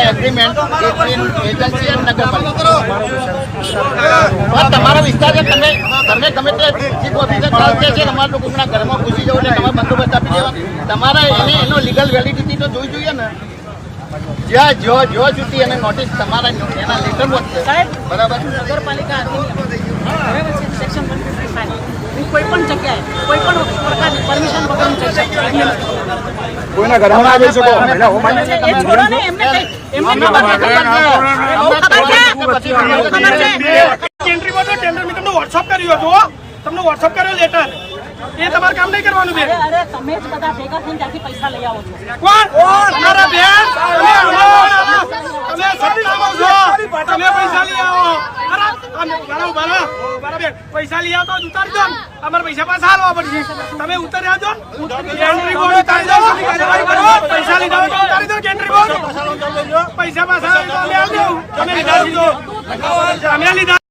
agreement agency नगर विस्तार गमे chief officer अमर लोग घर में घुसी जाओ बंदोबस्त आपी देवा लीगल वेलिडिटी तो जोई जोईए ने ज्यां जो जो छूटी नोटिस लेटर पहुंचशे बराबर नगरपालिका सेक्शन 155 कोईपण जग्याए कोईपण प्रकारनी परमिशन वगैरह जई शके कोईना घर में આવી શકો એ છોડો ને એમને એન્ટ્રી બોર્ડ ટેન્ડર મેં તમને WhatsApp કર્યો હતો તમને WhatsApp કર્યો લેટર એ તમાર કામ નહીં કરવાનું બેન અરે તમે જ બધા ભેગા થઈને ત્યાંથી પૈસા લઈ આવો છો કોણ તમારા બેન તમે સત્તામાં છો તમે પૈસા લઈ આવો અરે બરાબર બેન પૈસા લઈ આવો તો ઉતારી દો અમાર પૈસા પાછા આલવા પડશે તમે ઉતારી આવજો એન્ટ્રી બોર્ડ ઉતારી દો પૈસા લઈ જાવ તો ઉતારી દો એન્ટ્રી બોર્ડ પૈસા પાછા આલવા તમે લીધા તમે લીધા